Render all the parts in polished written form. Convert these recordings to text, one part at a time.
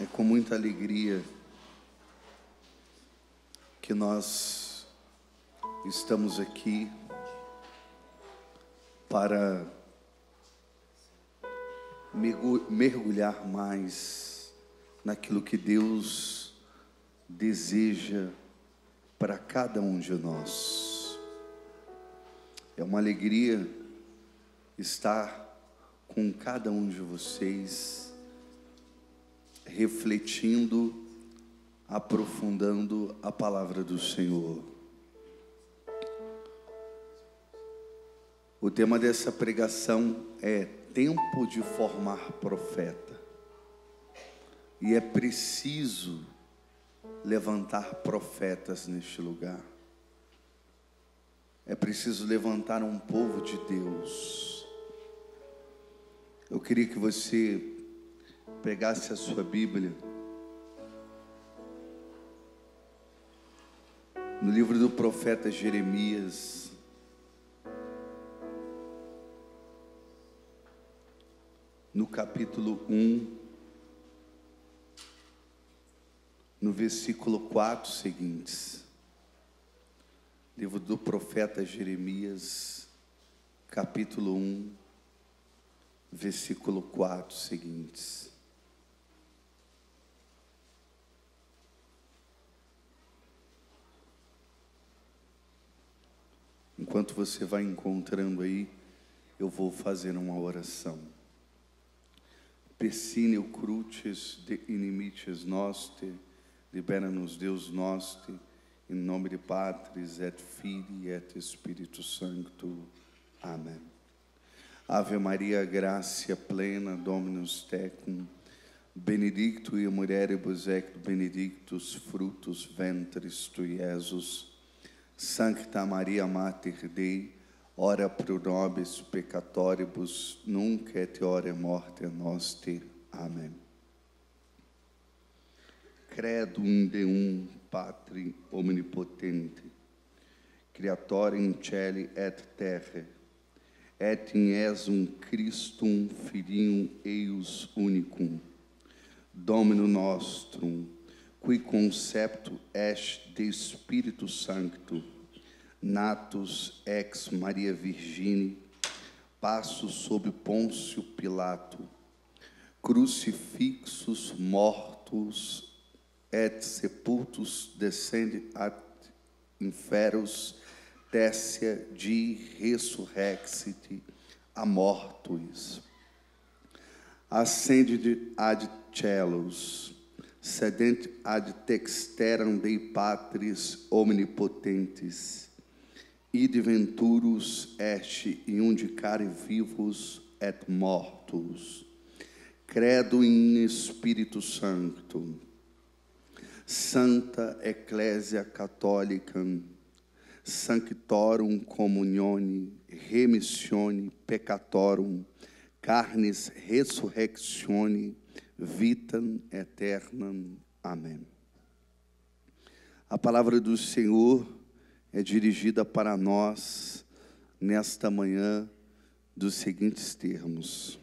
É com muita alegria que nós estamos aqui para mergulhar mais naquilo que Deus deseja para cada um de nós. É uma alegria estar com cada um de vocês, refletindo, aprofundando a palavra do Senhor. O tema dessa pregação é tempo de formar profeta. E é preciso levantar profetas neste lugar. É preciso levantar um povo de Deus. Eu queria que você pegasse a sua Bíblia no livro do profeta Jeremias, no capítulo 1, no versículo 4 seguintes. Livro do profeta Jeremias, capítulo 1, versículo 4 seguintes. Enquanto você vai encontrando aí, eu vou fazer uma oração. Persíneo crucis de inimites nostre, libera-nos Deus nostro, em nome de Patris et Filii et Espírito Sancto. Amém. Ave Maria, gratia plena, Dominus tecum, benedictui mulieribus et benedictus fructus ventris tui, Iesus. Sancta Maria Mater Dei, ora pro nobis peccatoribus, nunc et hora morte nostre. Amém. Credo in Deum Patri omnipotente, Creatorem celi et terrae, et in Jesum Christum Filium eius unicum, Dominum nostrum, qui conceptu est de Spiritu Sancto, natus ex Maria Virgine, passus sob Pôncio Pilato, crucifixus mortus et sepultus descende ad inferos, tertia dii resurrexit a mortuis, ascendit ad celos, sedent ad dexteram Dei Patris omnipotentes, id venturus est iundicare vivos et mortus. Credo in Spiritu Sancto, Santa Ecclesia Catholicam, Sanctorum Communione, Remissione Peccatorum, Carnis Resurrectione, Vitam Aeternam. Amém. A palavra do Senhor é dirigida para nós nesta manhã dos seguintes termos.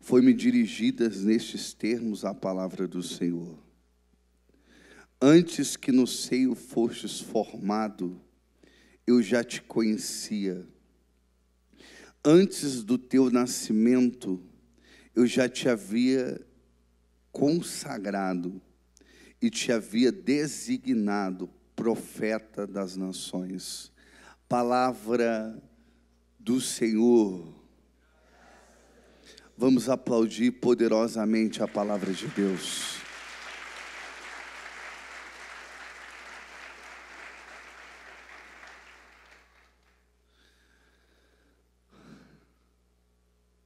Foi-me dirigida nestes termos a palavra do Senhor. Antes que no seio fostes formado, eu já te conhecia. Antes do teu nascimento, eu já te havia consagrado e te havia designado profeta das nações. Palavra do Senhor. Vamos aplaudir poderosamente a palavra de Deus.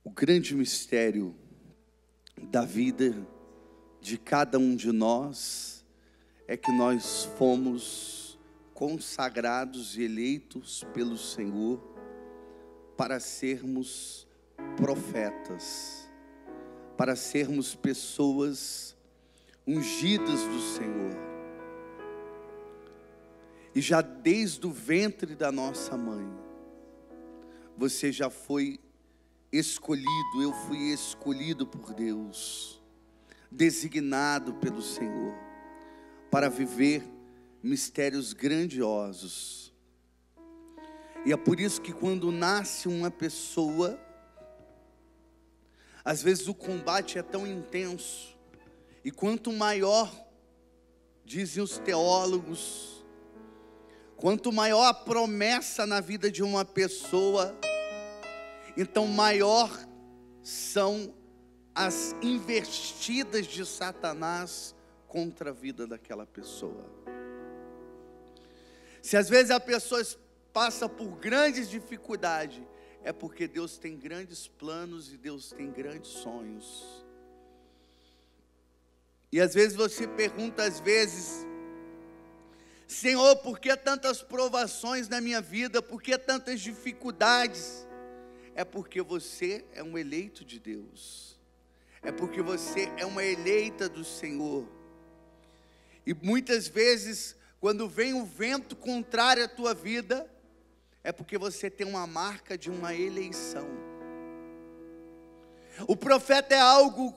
O grande mistério da vida de cada um de nós é que nós fomos consagrados e eleitos pelo Senhor para sermos profetas, para sermos pessoas ungidas do Senhor. E já desde o ventre da nossa mãe, você já foi escolhido, eu fui escolhido por Deus. designado pelo Senhor para viver mistérios grandiosos. E é por isso que quando nasce uma pessoa, às vezes o combate é tão intenso, e quanto maior, dizem os teólogos, quanto maior a promessa na vida de uma pessoa, então maior são as investidas de Satanás contra a vida daquela pessoa. Se às vezes a pessoa passa por grandes dificuldades, é porque Deus tem grandes planos e Deus tem grandes sonhos. E às vezes você pergunta, Senhor, por que tantas provações na minha vida? Por que tantas dificuldades? É porque você é um eleito de Deus. É porque você é uma eleita do Senhor. E muitas vezes, quando vem um vento contrário à tua vida, é porque você tem uma marca de uma eleição. O profeta é algo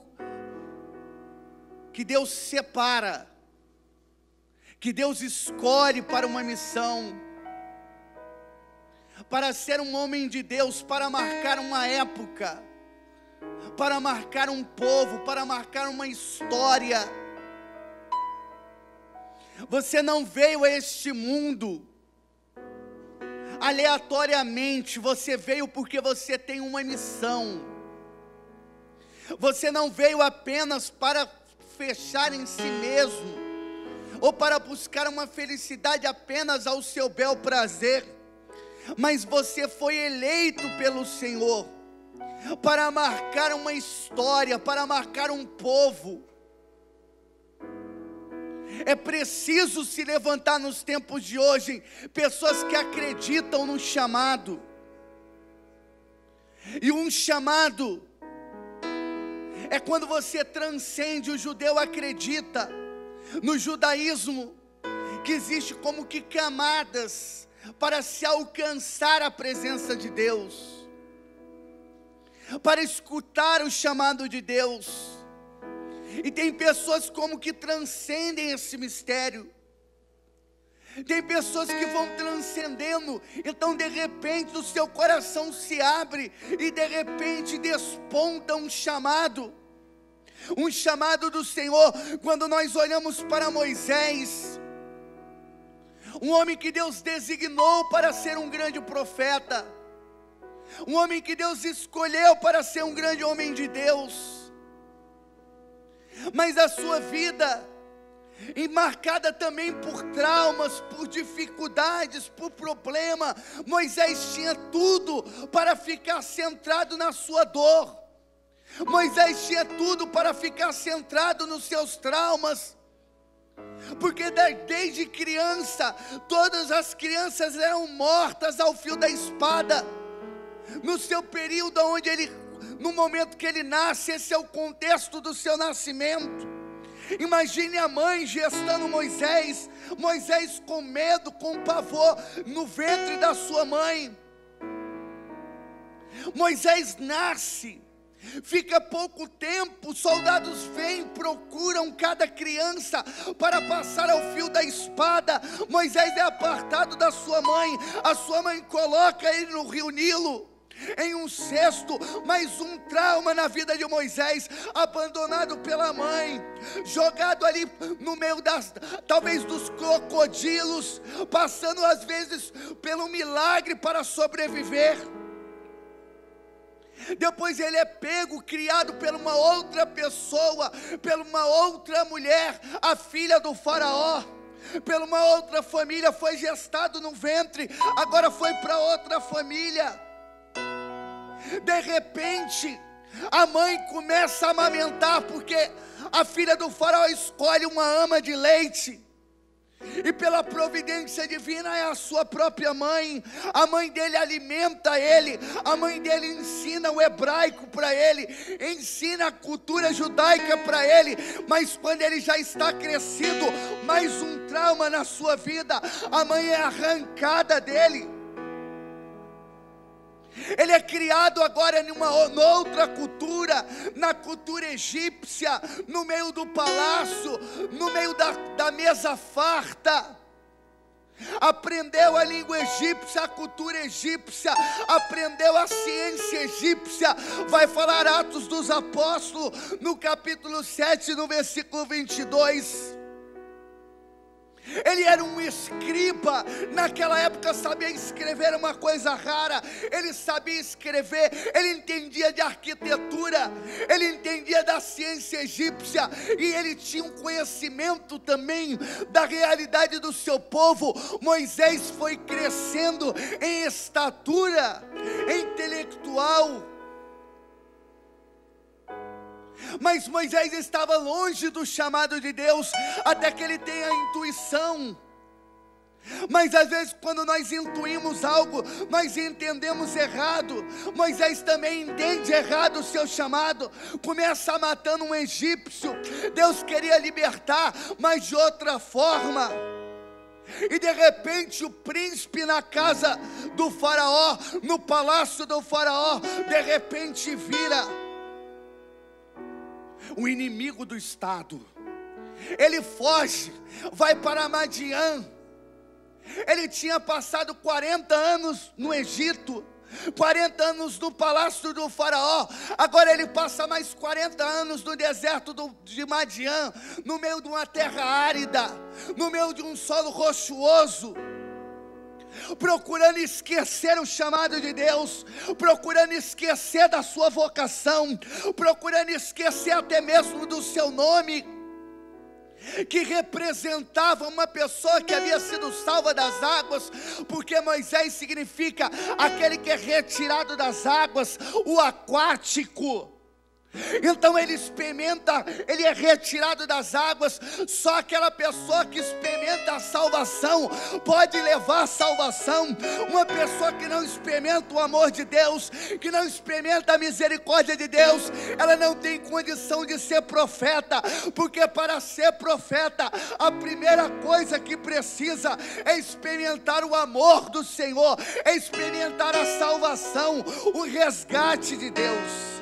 que Deus separa, que Deus escolhe para uma missão, para ser um homem de Deus, para marcar uma época, para marcar um povo, para marcar uma história. Você não veio a este mundo aleatoriamente, você veio porque você tem uma missão. Você não veio apenas para fechar em si mesmo, ou para buscar uma felicidade apenas ao seu bel prazer, mas você foi eleito pelo Senhor, para marcar uma história, para marcar um povo. É preciso se levantar nos tempos de hoje, pessoas que acreditam no chamado, e um chamado é quando você transcende. O judeu acredita no judaísmo que existe como que camadas para se alcançar a presença de Deus, para escutar o chamado de Deus. E tem pessoas como que transcendem esse mistério. Tem pessoas que vão transcendendo, então de repente o seu coração se abre e de repente desponta um chamado do Senhor. Quando nós olhamos para Moisés, um homem que Deus designou para ser um grande profeta, um homem que Deus escolheu para ser um grande homem de Deus, mas a sua vida, e marcada também por traumas, por dificuldades, por problema. Moisés tinha tudo para ficar centrado na sua dor. Moisés tinha tudo para ficar centrado nos seus traumas, porque desde criança, todas as crianças eram mortas ao fio da espada. No seu período onde no momento que ele nasce, esse é o contexto do seu nascimento. Imagine a mãe gestando Moisés, Moisés com medo, com pavor, no ventre da sua mãe. Moisés nasce, fica pouco tempo, soldados vêm, procuram cada criança para passar ao fio da espada. Moisés é apartado da sua mãe, a sua mãe coloca ele no rio Nilo, em um cesto. Mais um trauma na vida de Moisés, abandonado pela mãe, jogado ali no meio talvez dos crocodilos, passando às vezes pelo milagre para sobreviver. Depois ele é pego, criado por uma outra pessoa, por uma outra mulher, a filha do faraó, por uma outra família, foi gestado no ventre, agora foi para outra família. De repente, a mãe começa a amamentar, porque a filha do faraó escolhe uma ama de leite, e pela providência divina é a sua própria mãe. A mãe dele alimenta ele, a mãe dele ensina o hebraico para ele, ensina a cultura judaica para ele. Mas quando ele já está crescido, mais um trauma na sua vida, a mãe é arrancada dele. Ele é criado agora numa outra cultura, na cultura egípcia, no meio do palácio, no meio da mesa farta. Aprendeu a língua egípcia, a cultura egípcia, aprendeu a ciência egípcia. Vai falar Atos dos Apóstolos, no capítulo 7, no versículo 22. Ele era um escriba, naquela época sabia escrever uma coisa rara. Ele sabia escrever, ele entendia de arquitetura, ele entendia da ciência egípcia, e ele tinha um conhecimento também da realidade do seu povo. Moisés foi crescendo em estatura intelectual, mas Moisés estava longe do chamado de Deus, até que ele tenha a intuição. Mas às vezes quando nós intuímos algo, nós entendemos errado. Moisés também entende errado o seu chamado, começa matando um egípcio. Deus queria libertar, mas de outra forma. E de repente o príncipe na casa do faraó, no palácio do faraó, de repente vira o inimigo do Estado. Ele foge, vai para Madiã. Ele tinha passado 40 anos no Egito, 40 anos no palácio do faraó. Agora ele passa mais 40 anos no deserto de Madiã, no meio de uma terra árida, no meio de um solo rochoso, procurando esquecer o chamado de Deus, procurando esquecer da sua vocação, procurando esquecer até mesmo do seu nome, que representava uma pessoa que havia sido salva das águas, porque Moisés significa aquele que é retirado das águas, o aquático. Então ele experimenta, ele é retirado das águas. Só aquela pessoa que experimenta a salvação pode levar a salvação. Uma pessoa que não experimenta o amor de Deus, que não experimenta a misericórdia de Deus, ela não tem condição de ser profeta, porque para ser profeta, a primeira coisa que precisa é experimentar o amor do Senhor, é experimentar a salvação, o resgate de Deus.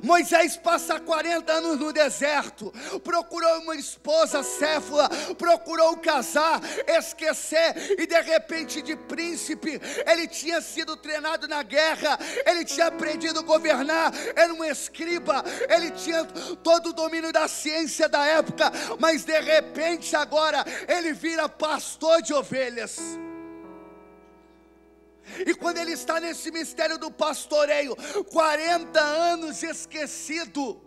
Moisés passa 40 anos no deserto, procurou uma esposa céfala, procurou casar, esquecer, e de repente de príncipe, ele tinha sido treinado na guerra, ele tinha aprendido a governar, era um escriba, ele tinha todo o domínio da ciência da época, mas de repente agora ele vira pastor de ovelhas. E quando ele está nesse mistério do pastoreio, 40 anos esquecido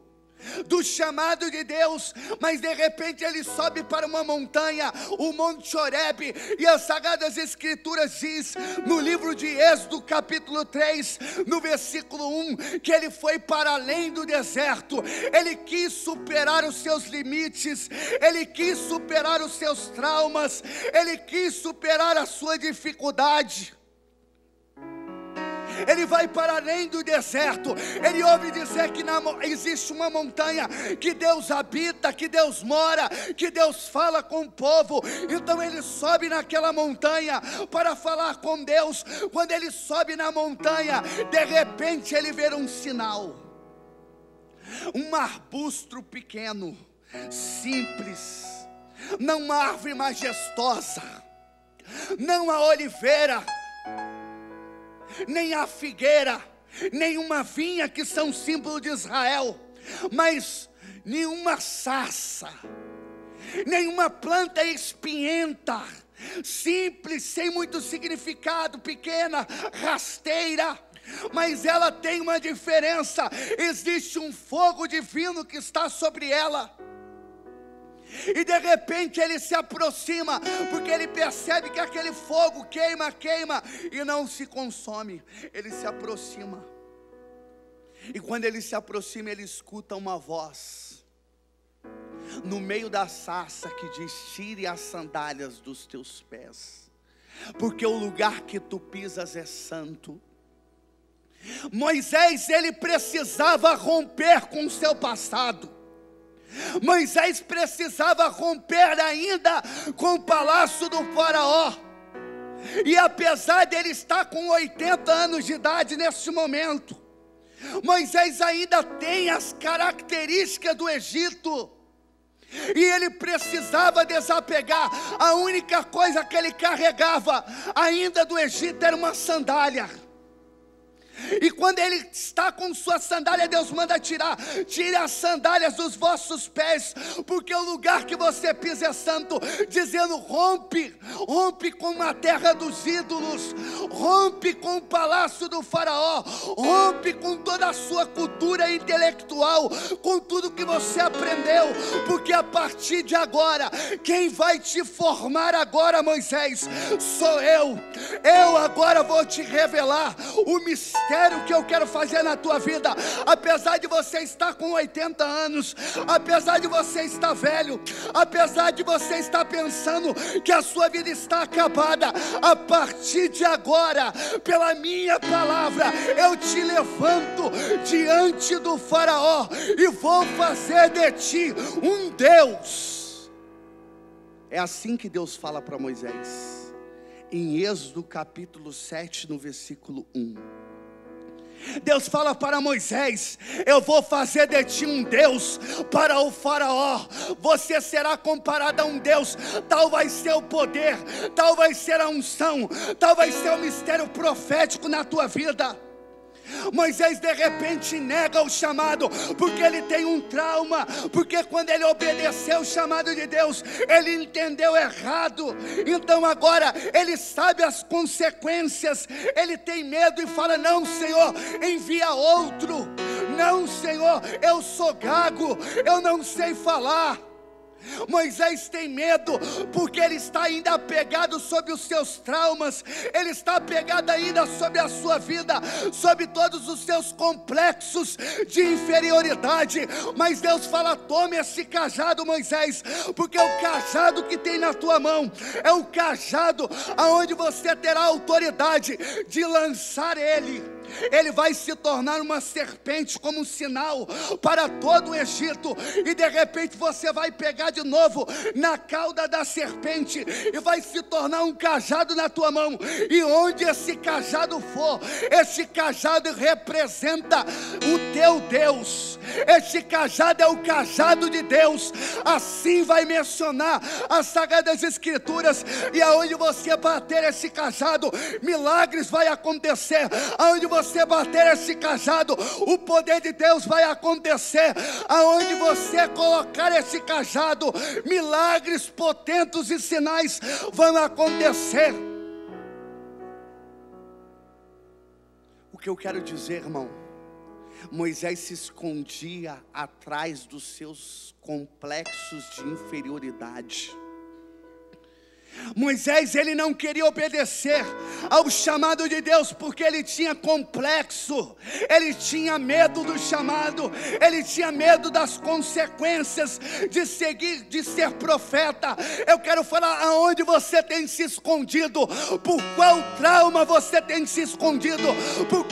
do chamado de Deus, mas de repente ele sobe para uma montanha, o Monte Horebe, e as Sagradas Escrituras diz, no livro de Êxodo capítulo 3, no versículo 1, que ele foi para além do deserto. Ele quis superar os seus limites, ele quis superar os seus traumas, ele quis superar a sua dificuldade. Ele vai para além do deserto. Ele ouve dizer que existe uma montanha que Deus habita, que Deus mora, que Deus fala com o povo. Então ele sobe naquela montanha para falar com Deus. Quando ele sobe na montanha, de repente ele vê um sinal, um arbusto pequeno, simples, não uma árvore majestosa, não a oliveira, nem a figueira, nem uma vinha, que são símbolo de Israel, mas nenhuma sarça, nenhuma planta espinhenta, simples, sem muito significado, pequena, rasteira. Mas ela tem uma diferença, existe um fogo divino que está sobre ela. E de repente ele se aproxima, porque ele percebe que aquele fogo queima e não se consome. Ele se aproxima, e quando ele se aproxima, ele escuta uma voz no meio da sarça que diz: tire as sandálias dos teus pés, porque o lugar que tu pisas é santo. Moisés, ele precisava romper com o seu passado. Moisés precisava romper ainda com o palácio do faraó. E apesar dele estar com 80 anos de idade neste momento, Moisés ainda tem as características do Egito. E ele precisava desapegar. A única coisa que ele carregava ainda do Egito era uma sandália. E quando ele está com sua sandália, Deus manda tirar. Tire as sandálias dos vossos pés, porque o lugar que você pisa é santo. Dizendo, rompe com a terra dos ídolos, rompe com o palácio do faraó, rompe com toda a sua cultura intelectual, com tudo que você aprendeu. Porque a partir de agora, quem vai te formar agora, Moisés, sou eu. Eu agora vou te revelar o mistério que eu quero fazer na tua vida. Apesar de você estar com 80 anos, apesar de você estar velho, apesar de você estar pensando que a sua vida está acabada, a partir de agora, pela minha palavra, eu te levanto diante do faraó e vou fazer de ti um Deus. É assim que Deus fala para Moisés, em Êxodo capítulo 7, no versículo 1. Deus fala para Moisés, eu vou fazer de ti um Deus para o faraó. Você será comparado a um Deus. Tal vai ser o poder, tal vai ser a unção, tal vai ser o mistério profético na tua vida. Moisés de repente nega o chamado, porque ele tem um trauma, porque quando ele obedeceu o chamado de Deus, ele entendeu errado. Então agora ele sabe as consequências, ele tem medo e fala, não Senhor, envia outro. Não Senhor, eu sou gago, eu não sei falar. Moisés tem medo, porque ele está ainda apegado sobre os seus traumas, ele está apegado ainda sobre a sua vida, sobre todos os seus complexos de inferioridade. Mas Deus fala, tome esse cajado, Moisés, porque o cajado que tem na tua mão é o cajado aonde você terá autoridade de lançar ele. Ele vai se tornar uma serpente como um sinal para todo o Egito. E de repente você vai pegar de novo na cauda da serpente e vai se tornar um cajado na tua mão. E onde esse cajado for, esse cajado representa o teu Deus. Este cajado é o cajado de Deus. Assim vai mencionar as Sagradas Escrituras. E aonde você bater esse cajado, milagres vai acontecer. Aonde você bater esse cajado, o poder de Deus vai acontecer. Aonde você colocar esse cajado, milagres potentes e sinais vão acontecer. O que eu quero dizer, irmão, Moisés se escondia atrás dos seus complexos de inferioridade. Moisés, ele não queria obedecer ao chamado de Deus, porque ele tinha complexo, ele tinha medo do chamado, ele tinha medo das consequências de seguir, de ser profeta. Eu quero falar aonde você tem se escondido, por qual trauma você tem se escondido, por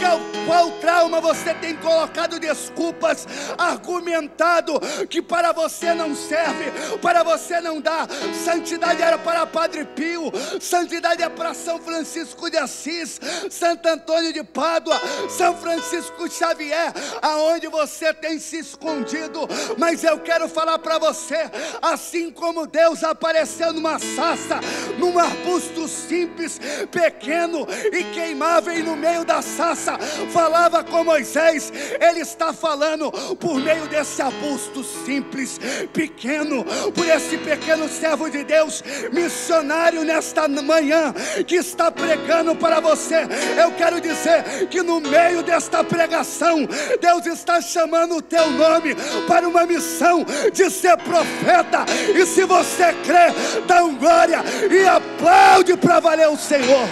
qual trauma você tem colocado desculpas, argumentado que para você não serve, para você não dá. Santidade era para Padre Pio, santidade é para São Francisco de Assis, Santo Antônio de Pádua, São Francisco Xavier. Aonde você tem se escondido? Mas eu quero falar para você, assim como Deus apareceu numa sarça, num arbusto simples, pequeno e queimável, e no meio da sarça falava com Moisés, Ele está falando por meio desse arbusto simples, pequeno, por esse pequeno servo de Deus, missionário nesta manhã, que está pregando para você. Eu quero dizer que no meio desta pregação, Deus está chamando o teu nome para uma missão de ser profeta. E se você crê, dá um glória e aplaude para valer o Senhor.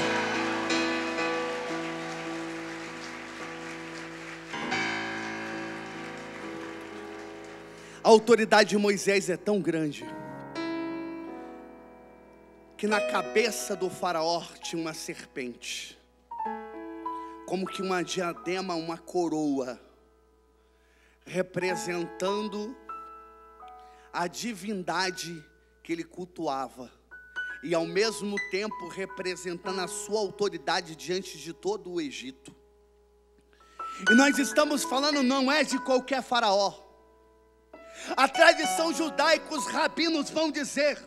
A autoridade de Moisés é tão grande que na cabeça do faraó tinha uma serpente, como que uma diadema, uma coroa, representando a divindade que ele cultuava. e ao mesmo tempo representando a sua autoridade diante de todo o Egito. E nós estamos falando, não é de qualquer faraó. A tradição judaica, os rabinos vão dizer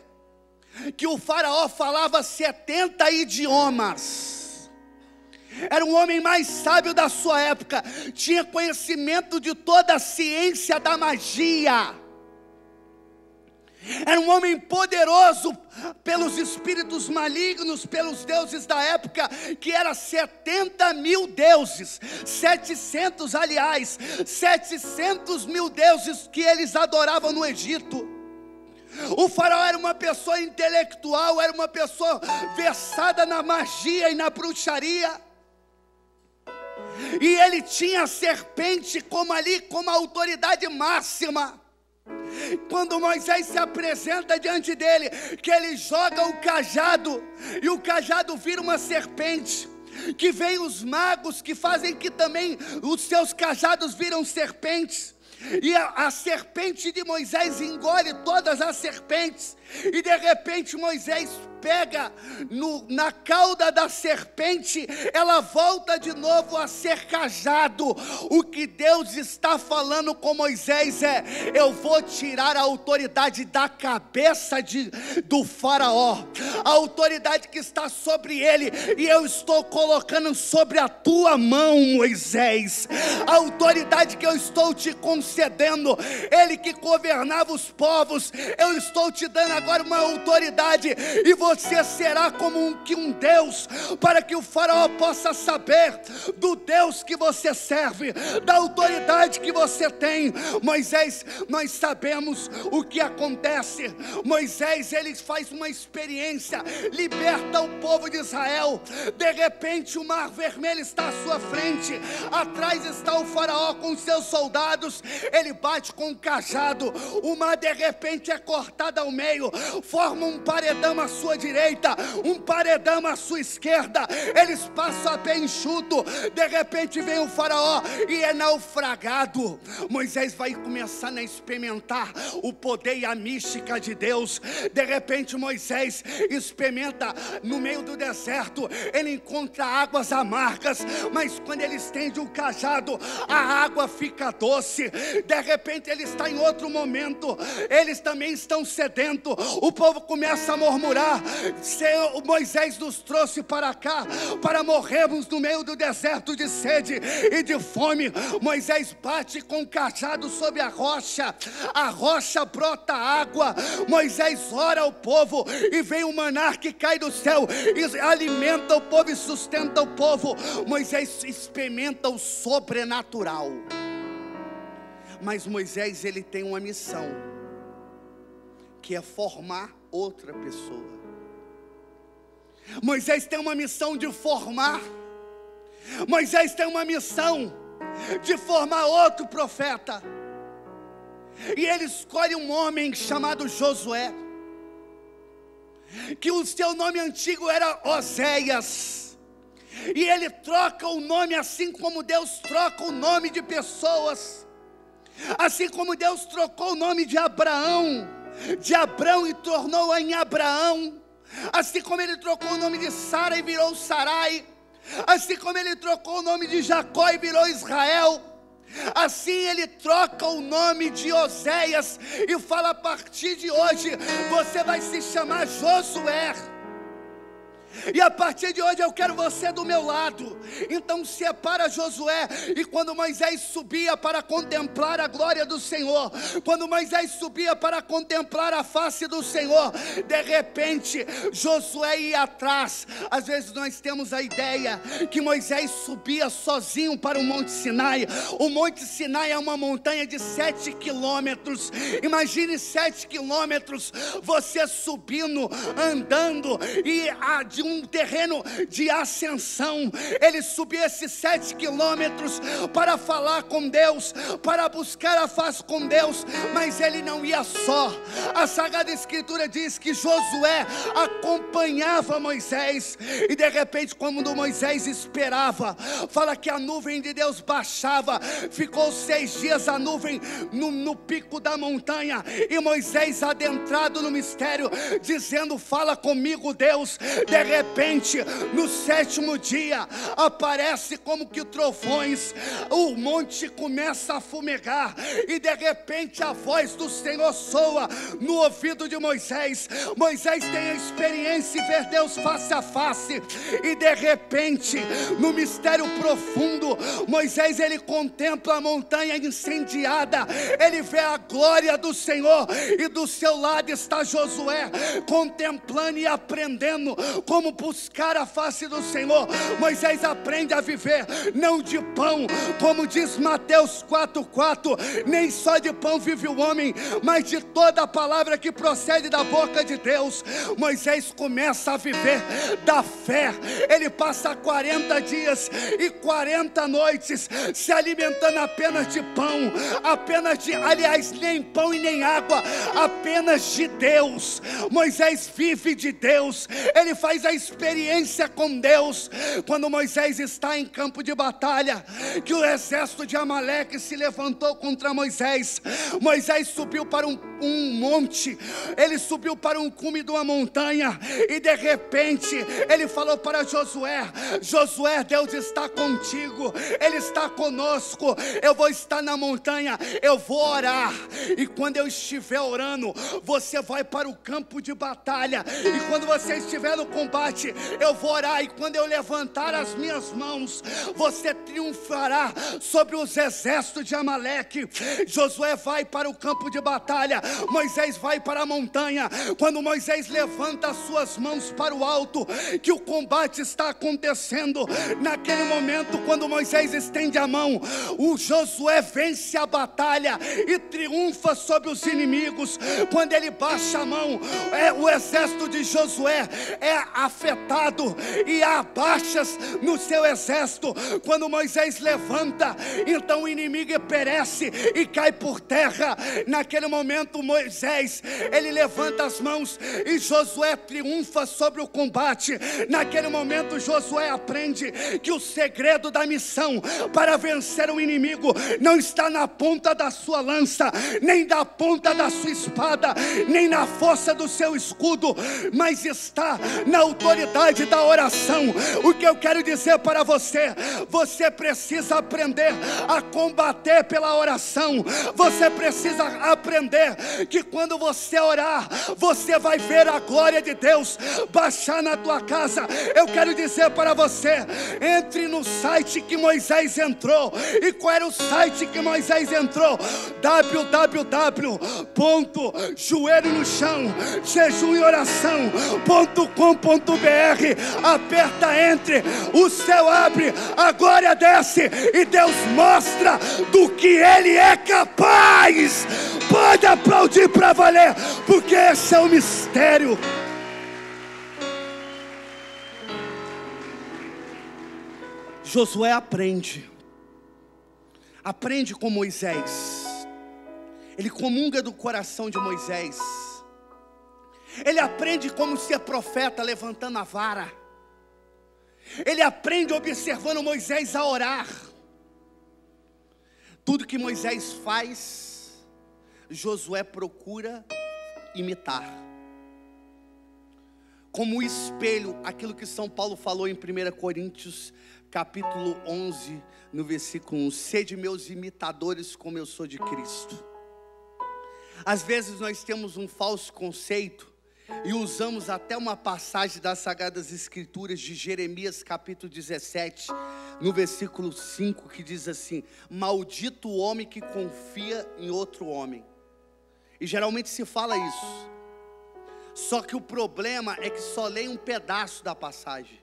que o faraó falava 70 idiomas. Era um homem mais sábio da sua época, tinha conhecimento de toda a ciência da magia. Era um homem poderoso pelos espíritos malignos, pelos deuses da época, que era 70 mil deuses, 700 aliás, 700 mil deuses que eles adoravam no Egito. O faraó era uma pessoa intelectual, era uma pessoa versada na magia e na bruxaria. E ele tinha a serpente como a autoridade máxima. Quando Moisés se apresenta diante dele, que ele joga o cajado, e o cajado vira uma serpente, que vem os magos que fazem que também os seus cajados viram serpentes, e a serpente de Moisés engole todas as serpentes, e de repente Moisés pega na cauda da serpente, ela volta de novo a ser cajado. O que Deus está falando com Moisés é: eu vou tirar a autoridade da cabeça do faraó, a autoridade que está sobre ele, e eu estou colocando sobre a tua mão, Moisés, a autoridade que eu estou te concedendo. Ele que governava os povos, eu estou te dando agora uma autoridade, e você será como um Deus, para que o faraó possa saber do Deus que você serve, da autoridade que você tem. Moisés, nós sabemos o que acontece. Moisés, ele faz uma experiência, liberta o povo de Israel. De repente o mar vermelho está à sua frente, atrás está o faraó com seus soldados. Ele bate com um cajado, o mar de repente é cortado ao meio, forma um paredão à sua direita, um paredão à sua esquerda. Eles passam a pé enxuto. De repente vem o faraó e é naufragado. Moisés vai começar a experimentar o poder e a mística de Deus. De repente Moisés experimenta no meio do deserto, ele encontra águas amargas, mas quando ele estende o cajado, a água fica doce. De repente ele está em outro momento, eles também estão sedentos. O povo começa a murmurar: Moisés nos trouxe para cá para morrermos no meio do deserto de sede e de fome. Moisés bate com o cajado sobre a rocha brota água. Moisés ora ao povo e vem o maná que cai do céu e alimenta o povo e sustenta o povo. Moisés experimenta o sobrenatural. Mas Moisés, ele tem uma missão, que é formar outra pessoa. Moisés tem uma missão de formar. Moisés tem uma missão de formar outro profeta. E ele escolhe um homem chamado Josué, que o seu nome antigo era Oséias. E ele troca o nome, assim como Deus troca o nome de pessoas. Assim como Deus trocou o nome de Abrão e tornou em Abraão. Assim como ele trocou o nome de Sara e virou Sarai. Assim como ele trocou o nome de Jacó e virou Israel. Assim ele troca o nome de Oséias e fala: a partir de hoje você vai se chamar Josué. E a partir de hoje eu quero você do meu lado. Então separa Josué. E quando Moisés subia para contemplar a glória do Senhor, quando Moisés subia para contemplar a face do Senhor, de repente Josué ia atrás. Às vezes nós temos a ideia que Moisés subia sozinho para o Monte Sinai. O Monte Sinai é uma montanha de 7 quilômetros. Imagine 7 quilômetros você subindo, andando, e de um terreno de ascensão. Ele subia esses 7 quilômetros para falar com Deus, para buscar a face com Deus, mas ele não ia só. A Sagrada Escritura diz que Josué acompanhava Moisés, e de repente, quando Moisés esperava, fala que a nuvem de Deus baixava, ficou 6 dias a nuvem no pico da montanha, e Moisés adentrado no mistério, dizendo: fala comigo, Deus. De repente, no 7º dia, aparece como que trovões, o monte começa a fumegar, e de repente a voz do Senhor soa no ouvido de Moisés. Moisés tem a experiência de ver Deus face a face, e de repente, no mistério profundo, Moisés ele contempla a montanha incendiada, ele vê a glória do Senhor, e do seu lado está Josué, contemplando e aprendendo como buscar a face do Senhor. Moisés aprende a viver não de pão, como diz Mateus 4:4, nem só de pão vive o homem, mas de toda a palavra que procede da boca de Deus. Moisés começa a viver da fé. Ele passa 40 dias e 40 noites se alimentando apenas de pão, aliás, nem pão e nem água, apenas de Deus. Moisés vive de Deus, ele faz a experiência com Deus. Quando Moisés está em campo de batalha, que o exército de Amaleque se levantou contra Moisés, Moisés subiu para um monte, ele subiu para um cume de uma montanha, e de repente ele falou para Josué: Josué, Deus está contigo, Ele está conosco. Eu vou estar na montanha, eu vou orar, e quando eu estiver orando, você vai para o campo de batalha, e quando você estiver no combate, eu vou orar, e quando eu levantar as minhas mãos, você triunfará sobre os exércitos de Amaleque. Josué vai para o campo de batalha, Moisés vai para a montanha. Quando Moisés levanta as suas mãos para o alto, que o combate está acontecendo, naquele momento, quando Moisés estende a mão, o Josué vence a batalha e triunfa sobre os inimigos. Quando ele baixa a mão, o exército de Josué é afetado, e há baixas no seu exército. Quando Moisés levanta, então o inimigo perece e cai por terra. Naquele momento, Moisés, ele levanta as mãos, e Josué triunfa sobre o combate. Naquele momento, Josué aprende que o segredo da missão para vencer o inimigo não está na ponta da sua lança, nem da ponta da sua espada, nem na força do seu escudo, mas está na autoridade da oração. O que eu quero dizer para você: você precisa aprender a combater pela oração. Você precisa aprender que quando você orar, você vai ver a glória de Deus baixar na tua casa. Eu quero dizer para você: entre no site que Moisés entrou. E qual era o site que Moisés entrou? www.jejumeoração.com.br. Aperta entre, o céu abre, a glória desce, e Deus mostra do que Ele é capaz. Pode aplaudir para valer, porque esse é o mistério. Josué aprende com Moisés, ele comunga do coração de Moisés, ele aprende como ser profeta levantando a vara, ele aprende observando Moisés a orar. Tudo que Moisés faz, Josué procura imitar, como espelho, aquilo que São Paulo falou em 1 Coríntios capítulo 11, no versículo 1: sede meus imitadores como eu sou de Cristo. Às vezes nós temos um falso conceito e usamos até uma passagem das Sagradas Escrituras de Jeremias capítulo 17, no versículo 5, que diz assim: maldito o homem que confia em outro homem. E geralmente se fala isso, só que o problema é que só leem um pedaço da passagem.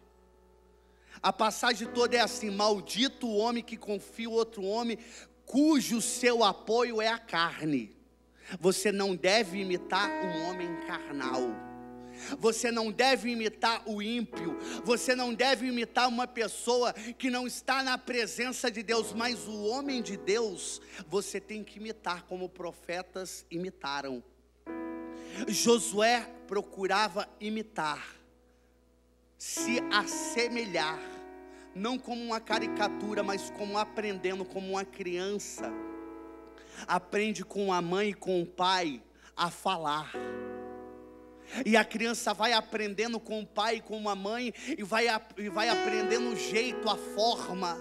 A passagem toda é assim: maldito o homem que confia em outro homem, cujo seu apoio é a carne. Você não deve imitar um homem carnal. Você não deve imitar o ímpio, você não deve imitar uma pessoa que não está na presença de Deus, mas o homem de Deus, você tem que imitar como profetas imitaram. Josué procurava imitar, se assemelhar, não como uma caricatura, mas como aprendendo, como uma criança aprende com a mãe e com o pai a falar. E a criança vai aprendendo com o pai e com a mãe, e vai aprendendo o jeito, a forma.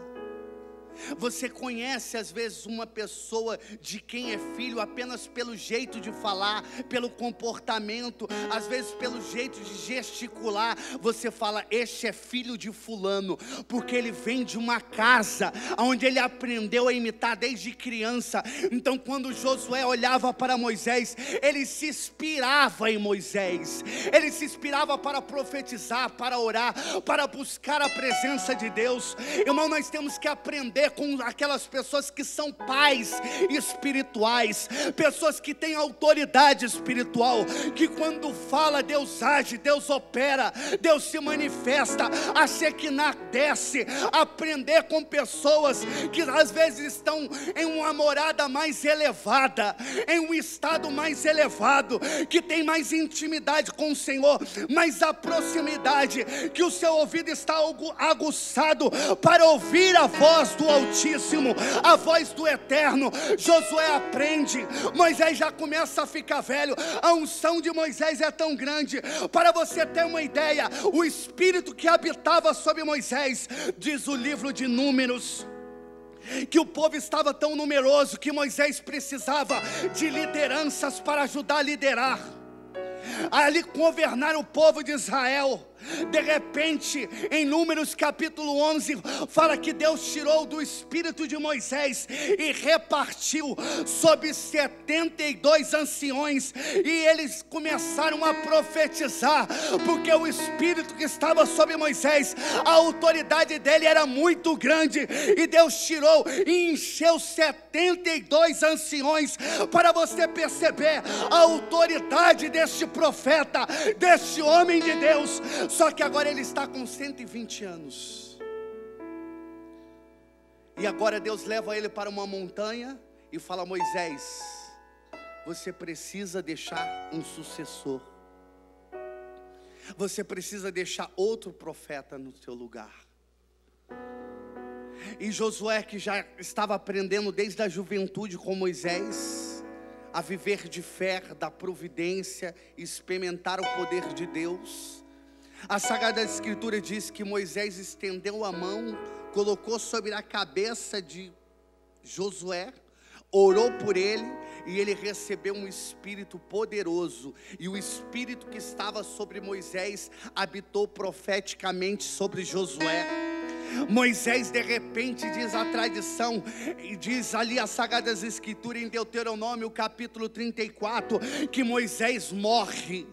Você conhece às vezes uma pessoa de quem é filho apenas pelo jeito de falar, pelo comportamento, às vezes pelo jeito de gesticular. Você fala, este é filho de fulano, porque ele vem de uma casa onde ele aprendeu a imitar desde criança. Então quando Josué olhava para Moisés, ele se inspirava em Moisés, ele se inspirava para profetizar, para orar, para buscar a presença de Deus. Irmão, nós temos que aprender com aquelas pessoas que são pais espirituais, pessoas que têm autoridade espiritual, que quando fala, Deus age, Deus opera, Deus se manifesta, a Shekinah desce. Aprender com pessoas que às vezes estão em uma morada mais elevada, em um estado mais elevado, que tem mais intimidade com o Senhor, mais a proximidade, que o seu ouvido está aguçado para ouvir a voz do Altíssimo, a voz do Eterno. Josué aprende, Moisés já começa a ficar velho, a unção de Moisés é tão grande. Para você ter uma ideia, o Espírito que habitava sobre Moisés, diz o livro de Números, que o povo estava tão numeroso que Moisés precisava de lideranças para ajudar a liderar, ali governar o povo de Israel. De repente, em Números capítulo 11, fala que Deus tirou do espírito de Moisés e repartiu sobre 72 anciões, e eles começaram a profetizar, porque o espírito que estava sobre Moisés, a autoridade dele era muito grande, e Deus tirou e encheu 72 anciões, para você perceber a autoridade deste profeta, deste homem de Deus. Só que agora ele está com 120 anos. E agora Deus leva ele para uma montanha e fala: Moisés, você precisa deixar um sucessor. Você precisa deixar outro profeta no seu lugar. E Josué, que já estava aprendendo desde a juventude com Moisés a viver de fé, da providência, experimentar o poder de Deus, a Sagrada Escritura diz que Moisés estendeu a mão, colocou sobre a cabeça de Josué, orou por ele, e ele recebeu um espírito poderoso, e o espírito que estava sobre Moisés habitou profeticamente sobre Josué. Moisés, de repente, diz a tradição, e diz ali a Sagrada Escritura em Deuteronômio capítulo 34, que Moisés morre.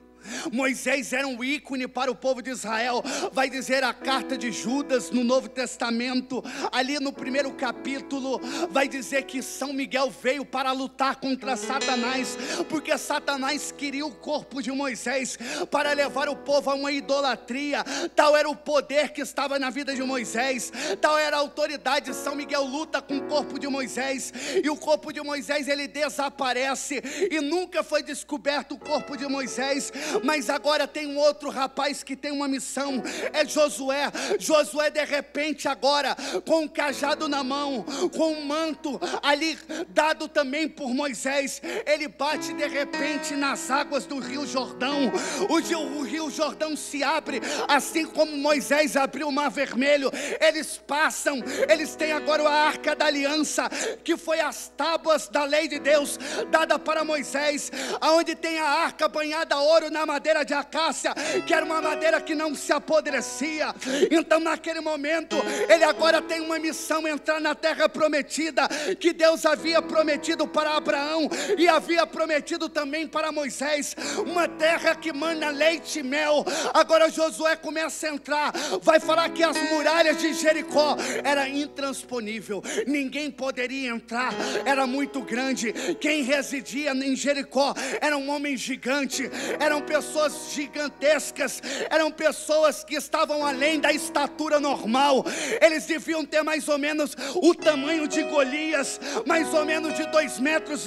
Moisés era um ícone para o povo de Israel. Vai dizer a carta de Judas no Novo Testamento, ali no primeiro capítulo, vai dizer que São Miguel veio para lutar contra Satanás, porque Satanás queria o corpo de Moisés para levar o povo a uma idolatria. Tal era o poder que estava na vida de Moisés, tal era a autoridade. São Miguel luta com o corpo de Moisés, e o corpo de Moisés ele desaparece, e nunca foi descoberto o corpo de Moisés. Mas agora tem um outro rapaz que tem uma missão, é Josué. Josué, de repente, agora com um cajado na mão, com um manto ali dado também por Moisés, ele bate de repente nas águas do Rio Jordão. O Rio Jordão se abre, assim como Moisés abriu o Mar Vermelho. Eles passam, eles têm agora a Arca da Aliança, que foi as tábuas da lei de Deus dada para Moisés, aonde tem a arca banhada a ouro na madeira de acácia, que era uma madeira que não se apodrecia. Então naquele momento ele agora tem uma missão: entrar na terra prometida, que Deus havia prometido para Abraão e havia prometido também para Moisés, uma terra que mana leite e mel. Agora Josué começa a entrar, vai falar que as muralhas de Jericó era intransponível, ninguém poderia entrar, era muito grande. Quem residia em Jericó era um homem gigante, eram pessoas gigantescas, eram pessoas que estavam além da estatura normal. Eles deviam ter mais ou menos o tamanho de Golias, mais ou menos de 2,5 metros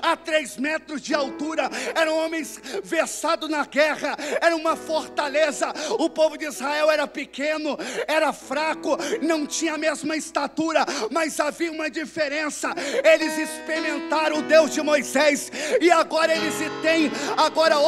a 3 metros de altura. Eram homens versados na guerra, era uma fortaleza. O povo de Israel era pequeno, era fraco, não tinha a mesma estatura, mas havia uma diferença. Eles experimentaram o Deus de Moisés, e agora eles têm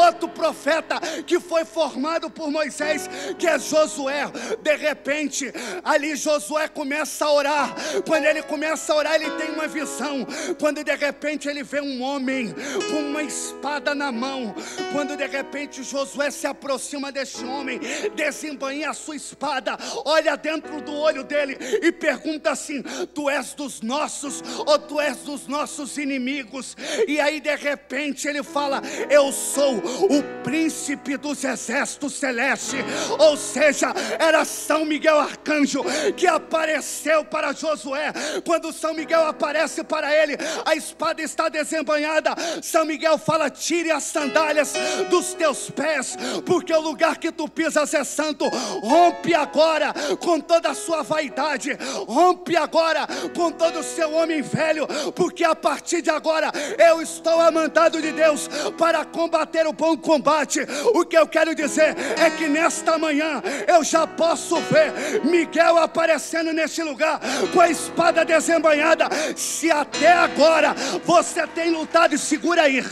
outro profeta que foi formado por Moisés, que é Josué. De repente, ali Josué começa a orar. Quando ele começa a orar, ele tem uma visão. Quando de repente ele vê um homem com uma espada na mão. Quando de repente Josué se aproxima deste homem, desembainha a sua espada, olha dentro do olho dele e pergunta assim: tu és dos nossos ou tu és dos nossos inimigos? E aí de repente ele fala: eu sou o príncipe dos exércitos celestes. Ou seja, era São Miguel Arcanjo que apareceu para Josué. Quando São Miguel aparece para ele, a espada está desembainhada. São Miguel fala: tire as sandálias dos teus pés, porque o lugar que tu pisas é santo. Rompe agora com toda a sua vaidade, rompe agora com todo o seu homem velho, porque a partir de agora eu estou amantado de Deus para combater o bom combate. O que eu quero dizer é que nesta manhã eu já posso ver Miguel aparecendo neste lugar com a espada desembainhada. Se até agora você tem lutado, e segura aí,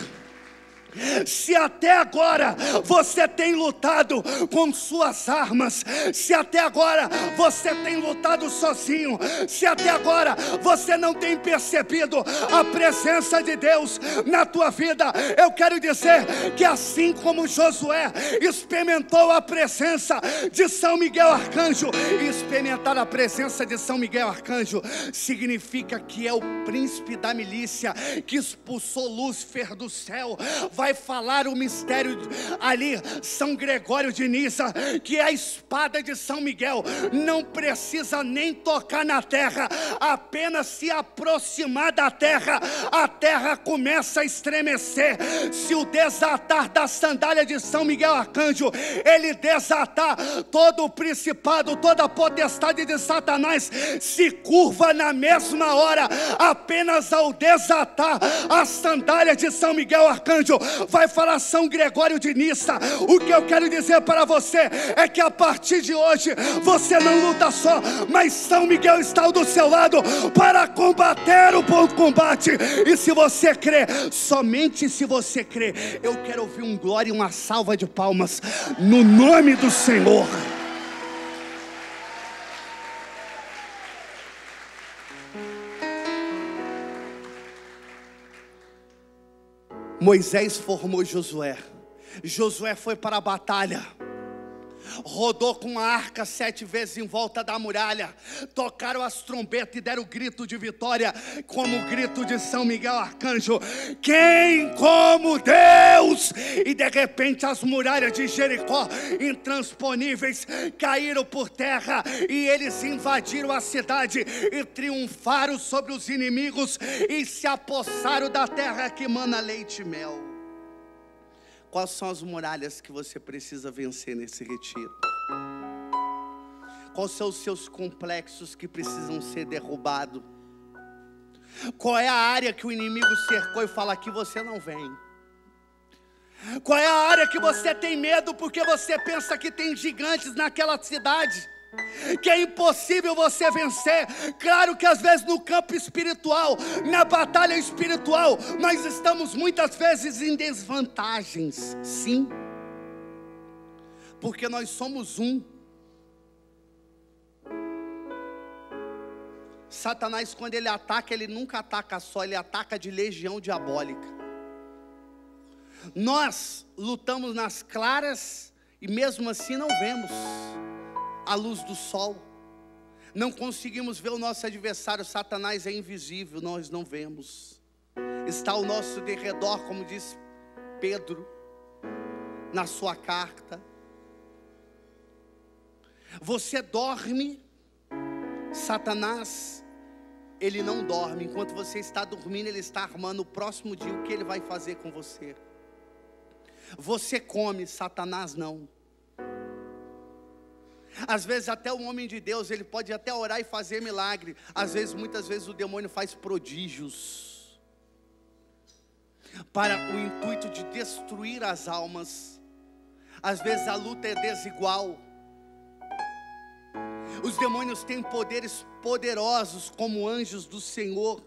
se até agora você tem lutado com suas armas, se até agora você tem lutado sozinho, se até agora você não tem percebido a presença de Deus na tua vida, eu quero dizer que assim como Josué experimentou a presença de São Miguel Arcanjo, e experimentar a presença de São Miguel Arcanjo significa que é o príncipe da milícia que expulsou Lúcifer do céu. Vai falar o mistério ali, São Gregório de Nissa, que a espada de São Miguel não precisa nem tocar na terra, apenas se aproximar da terra, a terra começa a estremecer. Se o desatar da sandália de São Miguel Arcanjo, ele desatar, todo o principado, toda a potestade de Satanás se curva na mesma hora, apenas ao desatar a sandália de São Miguel Arcanjo. Vai falar São Gregório de Nissa. O que eu quero dizer para você é que a partir de hoje você não luta só, mas São Miguel está do seu lado para combater o bom combate. E se você crê, somente se você crê, eu quero ouvir um glória e uma salva de palmas no nome do Senhor. Moisés formou Josué. Josué foi para a batalha, rodou com a arca 7 vezes em volta da muralha, tocaram as trombetas e deram o grito de vitória, como o grito de São Miguel Arcanjo: quem como Deus? E de repente as muralhas de Jericó, intransponíveis, caíram por terra, e eles invadiram a cidade e triunfaram sobre os inimigos e se apossaram da terra que mana leite e mel. Quais são as muralhas que você precisa vencer nesse retiro? Quais são os seus complexos que precisam ser derrubados? Qual é a área que o inimigo cercou e fala: aqui você não vem? Qual é a área que você tem medo porque você pensa que tem gigantes naquela cidade, que é impossível você vencer? Claro que às vezes no campo espiritual, na batalha espiritual, nós estamos muitas vezes em desvantagens, sim, porque nós somos um. Satanás, quando ele ataca, ele nunca ataca só, ele ataca de legião diabólica. Nós lutamos nas claras e mesmo assim não vemos a luz do sol, não conseguimos ver o nosso adversário. Satanás é invisível, nós não vemos, está ao nosso derredor, como diz Pedro na sua carta. Você dorme, Satanás, ele não dorme. Enquanto você está dormindo, ele está armando o próximo dia, o que ele vai fazer com você. Você come, Satanás não. Às vezes até o homem de Deus, ele pode até orar e fazer milagre. Às vezes, muitas vezes o demônio faz prodígios para o intuito de destruir as almas. Às vezes a luta é desigual. Os demônios têm poderes poderosos como anjos do Senhor.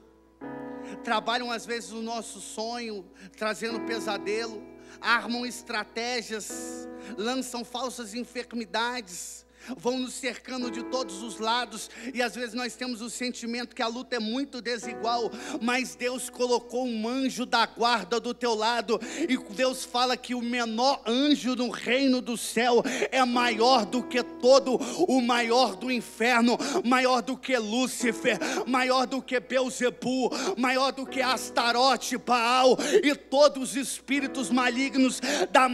Trabalham às vezes no nosso sonho, trazendo pesadelo. Armam estratégias, lançam falsas enfermidades, vão nos cercando de todos os lados, e às vezes nós temos o sentimento que a luta é muito desigual, mas Deus colocou um anjo da guarda do teu lado, e Deus fala que o menor anjo no reino do céu é maior do que todo o maior do inferno, maior do que Lúcifer, maior do que Belzebu, maior do que Astarote, Baal e todos os espíritos malignos da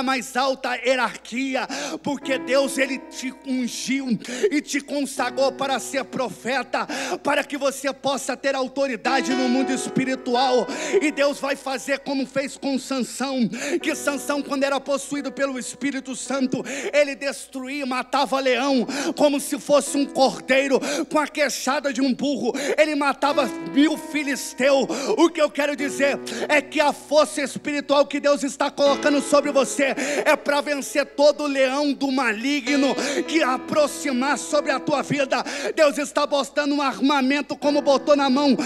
mais alta hierarquia, porque Deus, Ele te ungiu e te consagrou para ser profeta, para que você possa ter autoridade no mundo espiritual. E Deus vai fazer como fez com Sansão, que Sansão, quando era possuído pelo Espírito Santo, ele destruía e matava leão como se fosse um cordeiro, com a queixada de um burro. Ele matava 1000 filisteus. O que eu quero dizer é que a força espiritual que Deus está colocando sobre você é para vencer todo leão do maligno que aproximar sobre a tua vida. Deus está botando um armamento como botou na mão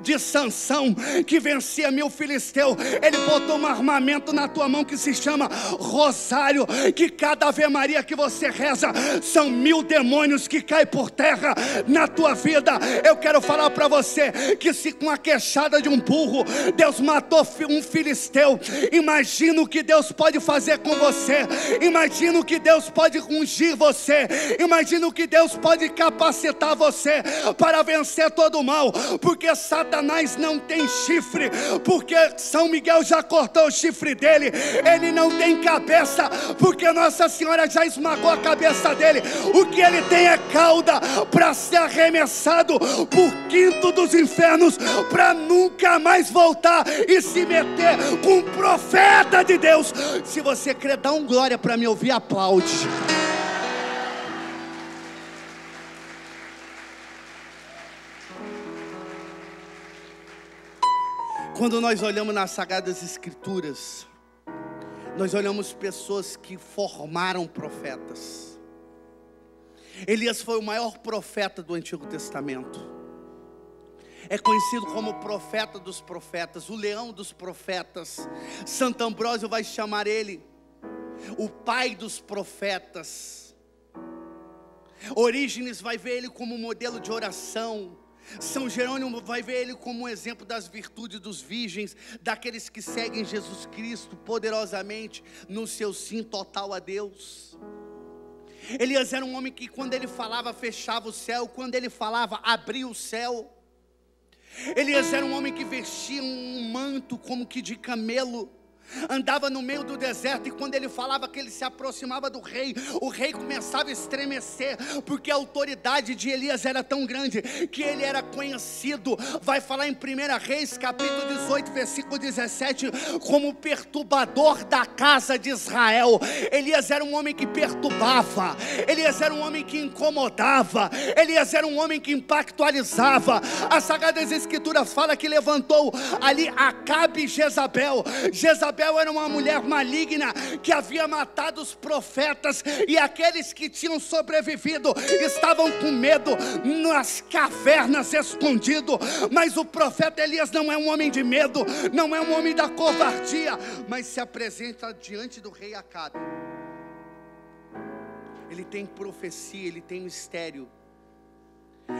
de Sansão, que vencia 1000 filisteus. Ele botou um armamento na tua mão que se chama rosário, que cada Ave Maria que você reza são 1000 demônios que caem por terra na tua vida. Eu quero falar para você que se com a queixada de um burro Deus matou um filisteu, imagina o que Deus pode fazer com você. Imagina o que Deus pode ungir você. Imagina o que Deus pode capacitar você para vencer todo o mal, porque Satanás não tem chifre, porque São Miguel já cortou o chifre dele. Ele não tem cabeça, porque Nossa Senhora já esmagou a cabeça dele. O que ele tem é cauda para ser arremessado por quinto dos infernos, para nunca mais voltar e se meter com um profeta de Deus. Se você crer, dá um glória para me ouvir, aplaude. Quando nós olhamos nas Sagradas Escrituras, nós olhamos pessoas que formaram profetas. Elias foi o maior profeta do Antigo Testamento. É conhecido como o profeta dos profetas, o leão dos profetas. Santo Ambrósio vai chamar ele o pai dos profetas. Orígenes vai ver ele como modelo de oração. São Jerônimo vai ver ele como um exemplo das virtudes dos virgens, daqueles que seguem Jesus Cristo poderosamente no seu sim total a Deus. Elias era um homem que quando ele falava fechava o céu, quando ele falava abria o céu. Elias era um homem que vestia um manto como que de camelo, andava no meio do deserto, e quando ele falava que ele se aproximava do rei, o rei começava a estremecer, porque a autoridade de Elias era tão grande, que ele era conhecido, vai falar em 1 Reis, capítulo 18, versículo 17, como o perturbador da casa de Israel. Elias era um homem que perturbava, Elias era um homem que incomodava, Elias era um homem que impactualizava. As Sagradas Escrituras falam que levantou ali Acabe e Jezabel. Jezabel era uma mulher maligna que havia matado os profetas, e aqueles que tinham sobrevivido estavam com medo nas cavernas escondidos. Mas o profeta Elias não é um homem de medo, não é um homem da covardia, mas se apresenta diante do rei Acabe. Ele tem profecia, ele tem mistério,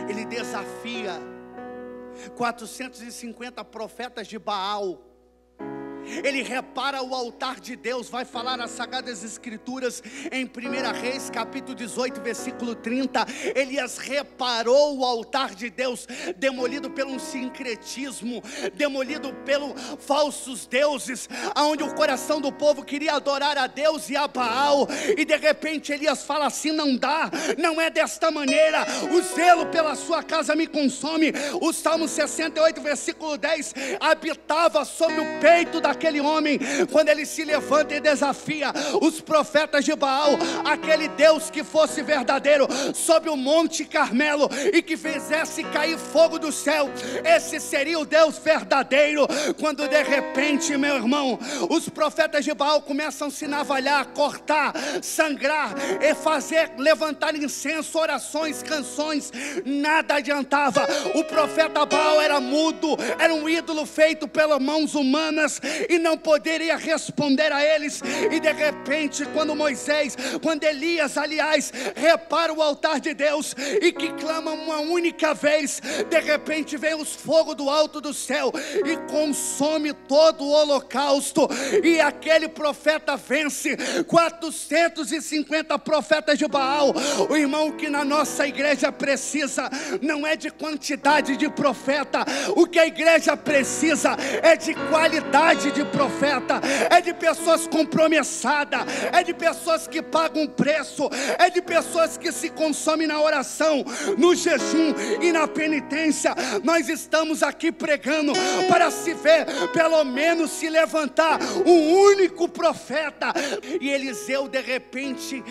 ele desafia 450 profetas de Baal. Ele repara o altar de Deus, vai falar as Sagradas Escrituras em 1 Reis, capítulo 18, versículo 30. Elias reparou o altar de Deus, demolido pelo sincretismo, demolido pelos falsos deuses, onde o coração do povo queria adorar a Deus e a Baal, e de repente Elias fala assim: não dá, não é desta maneira, o zelo pela sua casa me consome. O Salmo 68, versículo 10, habitava sobre o peito daquele aquele homem, quando ele se levanta e desafia os profetas de Baal, aquele Deus que fosse verdadeiro, sobre o Monte Carmelo, e que fizesse cair fogo do céu, esse seria o Deus verdadeiro. Quando de repente, meu irmão, os profetas de Baal começam a se navalhar, cortar, sangrar, e fazer, levantar incenso, orações, canções, nada adiantava. O profeta Baal era mudo, era um ídolo feito pelas mãos humanas, e não poderia responder a eles. E de repente, quando Elias, aliás, repara o altar de Deus, e que clama uma única vez, de repente vem os fogo do alto do céu, e consome todo o holocausto, e aquele profeta vence 450 profetas de Baal. O irmão, que na nossa igreja precisa, não é de quantidade de profeta, o que a igreja precisa é de qualidade de profeta, é de pessoas compromissadas, é de pessoas que pagam preço, é de pessoas que se consomem na oração, no jejum e na penitência. Nós estamos aqui pregando para se ver, pelo menos se levantar um único profeta. E Eliseu, de repente,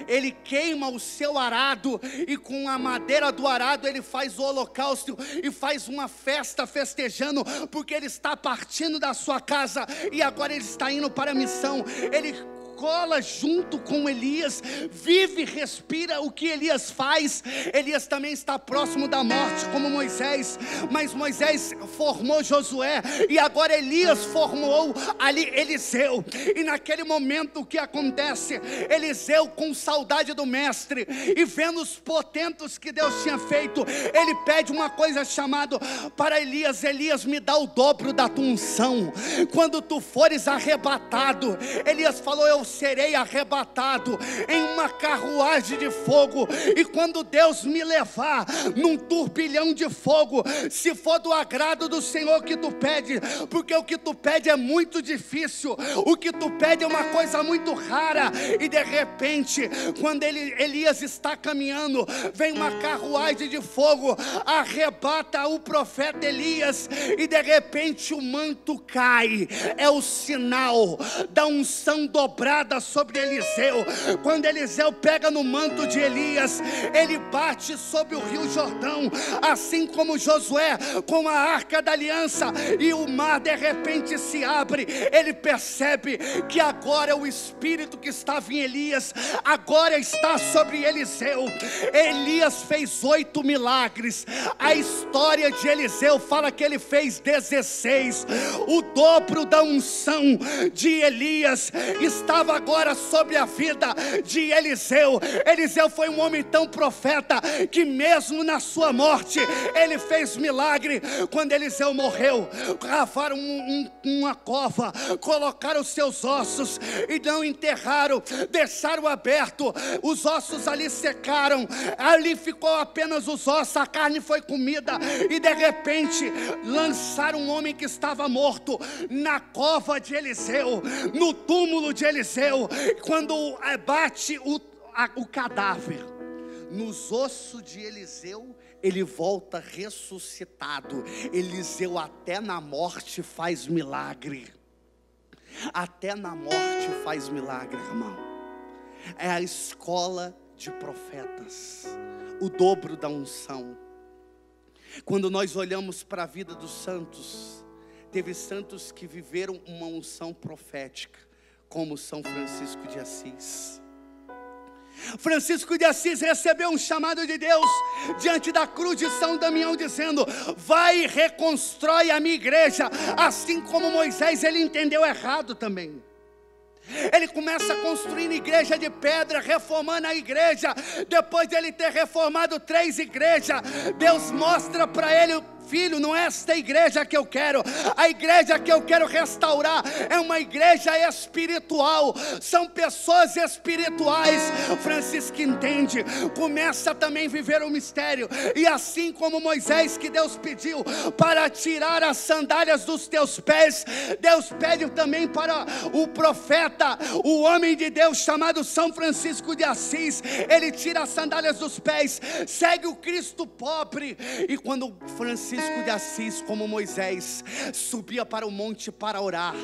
ele queima o seu arado, e com a madeira do arado ele faz o holocausto, e faz uma festa festejando, porque ele está partindo da sua casa, e agora ele está indo para a missão. Ele cola junto com Elias, vive, respira o que Elias faz. Elias também está próximo da morte, como Moisés, mas Moisés formou Josué, e agora Elias formou ali Eliseu. E naquele momento, o que acontece? Eliseu, com saudade do mestre, e vendo os portentos que Deus tinha feito, ele pede uma coisa chamada para Elias: Elias, me dá o dobro da tua unção, quando tu fores arrebatado. Elias falou: eu serei arrebatado em uma carruagem de fogo, e quando Deus me levar num turbilhão de fogo, se for do agrado do Senhor que tu pede, porque o que tu pede é muito difícil, o que tu pede é uma coisa muito rara. E de repente, quando Elias está caminhando, vem uma carruagem de fogo, arrebata o profeta Elias, e de repente o manto cai. É o sinal da unção dobrada sobre Eliseu. Quando Eliseu pega no manto de Elias, ele bate sobre o rio Jordão, assim como Josué com a arca da aliança, e o mar de repente se abre. Ele percebe que agora o espírito que estava em Elias agora está sobre Eliseu. Elias fez 8 milagres, a história de Eliseu fala que ele fez 16. O dobro da unção de Elias estava agora sobre a vida de Eliseu. Eliseu foi um homem tão profeta, que mesmo na sua morte, ele fez milagre. Quando Eliseu morreu, cavaram uma cova, colocaram os seus ossos, e não enterraram, deixaram aberto. Os ossos ali secaram, ali ficou apenas os ossos, a carne foi comida, e de repente lançaram um homem que estava morto na cova de Eliseu, no túmulo de Eliseu. Quando bate o cadáver nos ossos de Eliseu, ele volta ressuscitado. Eliseu até na morte faz milagre. Até na morte faz milagre, irmão. É a escola de profetas, o dobro da unção. Quando nós olhamos para a vida dos santos, teve santos que viveram uma unção profética, como São Francisco de Assis. Francisco de Assis recebeu um chamado de Deus diante da cruz de São Damião, dizendo: vai e reconstrói a minha igreja. Assim como Moisés, ele entendeu errado também. Ele começa construindo igreja de pedra, reformando a igreja. Depois de ele ter reformado 3 igrejas, Deus mostra para ele: filho, não é esta igreja que eu quero. A igreja que eu quero restaurar é uma igreja espiritual, são pessoas espirituais. Francisco entende, começa também a viver o mistério. E assim como Moisés, que Deus pediu para tirar as sandálias dos teus pés, Deus pede também para o profeta, o homem de Deus chamado São Francisco de Assis. Ele tira as sandálias dos pés, segue o Cristo pobre. E quando Francisco Francisco de Assis, como Moisés, subia para o monte para orar.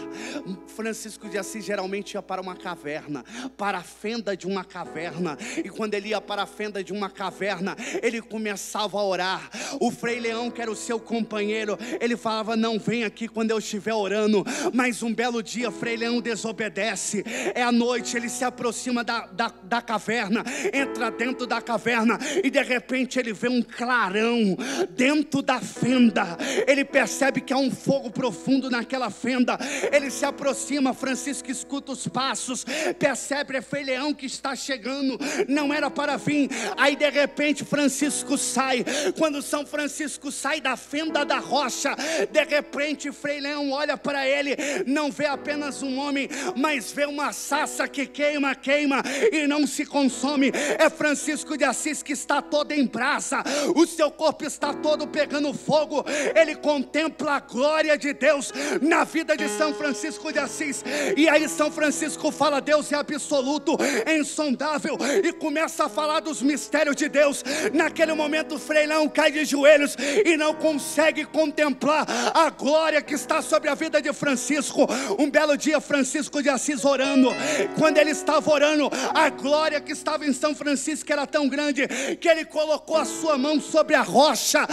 Francisco de Assis geralmente ia para uma caverna, para a fenda de uma caverna. E quando ele ia para a fenda de uma caverna, ele começava a orar. O Frei Leão, que era o seu companheiro, ele falava: não, vem aqui quando eu estiver orando. Mas um belo dia, Frei Leão desobedece. É à noite, ele se aproxima da caverna, entra dentro da caverna, e de repente ele vê um clarão dentro da fenda. Ele percebe que há um fogo profundo naquela fenda. Ele se aproxima, Francisco escuta os passos, percebe, é Frei Leão que está chegando, não era para vir. Aí de repente Francisco sai. Quando São Francisco sai da fenda da rocha, de repente Frei Leão olha para ele, não vê apenas um homem, mas vê uma sarça que queima e não se consome. É Francisco de Assis que está todo em brasa, o seu corpo está todo pegando fogo. Ele contempla a glória de Deus na vida de São Francisco de Assis. E aí São Francisco fala: Deus é absoluto, é insondável, e começa a falar dos mistérios de Deus. Naquele momento Frei Leão cai de joelhos e não consegue contemplar a glória que está sobre a vida de Francisco. Um belo dia, Francisco de Assis orando, quando ele estava orando, a glória que estava em São Francisco era tão grande que ele colocou a sua mão sobre a rocha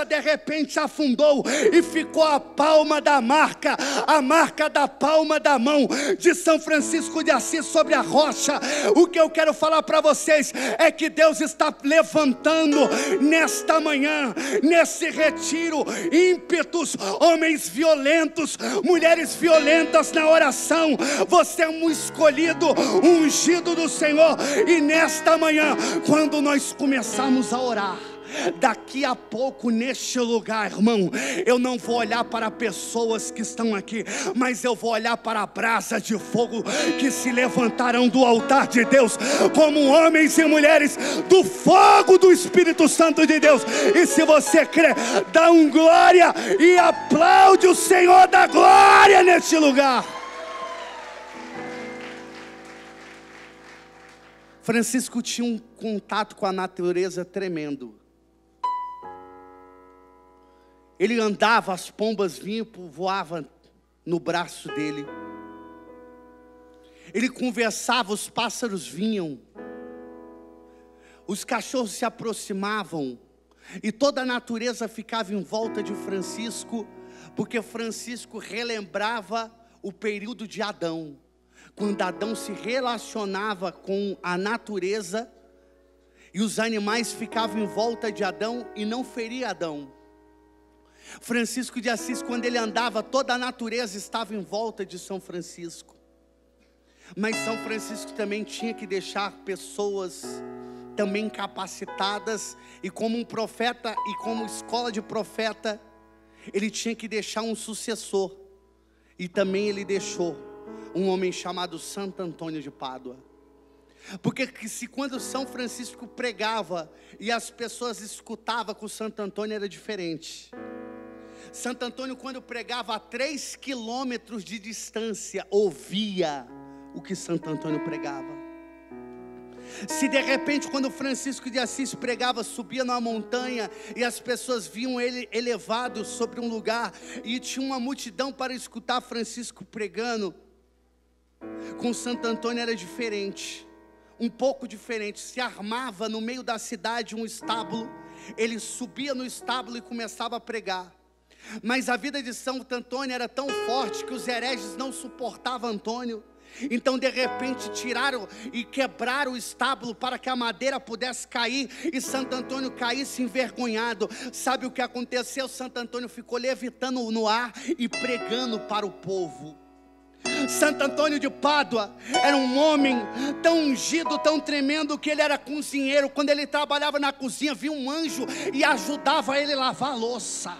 de repente afundou e ficou a palma da marca, a marca da palma da mão de São Francisco de Assis sobre a rocha. O que eu quero falar para vocês é que Deus está levantando nesta manhã, nesse retiro, ímpetos, homens violentos, mulheres violentas na oração. Você é um escolhido, um ungido do Senhor. E nesta manhã, quando nós começarmos a orar, daqui a pouco neste lugar, irmão, eu não vou olhar para pessoas que estão aqui, mas eu vou olhar para a brasa de fogo que se levantarão do altar de Deus, como homens e mulheres do fogo do Espírito Santo de Deus. E se você crê, dá um glória e aplaude o Senhor da glória neste lugar. Francisco tinha um contato com a natureza tremendo. Ele andava, as pombas vinham, voavam no braço dele. Ele conversava, os pássaros vinham. Os cachorros se aproximavam. E toda a natureza ficava em volta de Francisco, porque Francisco relembrava o período de Adão. Quando Adão se relacionava com a natureza, e os animais ficavam em volta de Adão e não feria Adão. Francisco de Assis, quando ele andava, toda a natureza estava em volta de São Francisco. Mas São Francisco também tinha que deixar pessoas também capacitadas, e como um profeta e como escola de profeta, ele tinha que deixar um sucessor. E também ele deixou um homem chamado Santo Antônio de Pádua. Porque se quando São Francisco pregava e as pessoas escutavam com Santo Antônio, era diferente. Santo Antônio, quando pregava a 3 quilômetros de distância, ouvia o que Santo Antônio pregava. Se de repente, quando Francisco de Assis pregava, subia numa montanha e as pessoas viam ele elevado sobre um lugar, e tinha uma multidão para escutar Francisco pregando, com Santo Antônio era diferente, um pouco diferente. Se armava no meio da cidade um estábulo, ele subia no estábulo e começava a pregar. Mas a vida de Santo Antônio era tão forte que os hereges não suportavam Antônio. Então de repente tiraram e quebraram o estábulo para que a madeira pudesse cair e Santo Antônio caísse envergonhado. Sabe o que aconteceu? Santo Antônio ficou levitando no ar e pregando para o povo. Santo Antônio de Pádua era um homem tão ungido, tão tremendo, que ele era cozinheiro. Quando ele trabalhava na cozinha, via um anjo e ajudava ele a lavar a louça.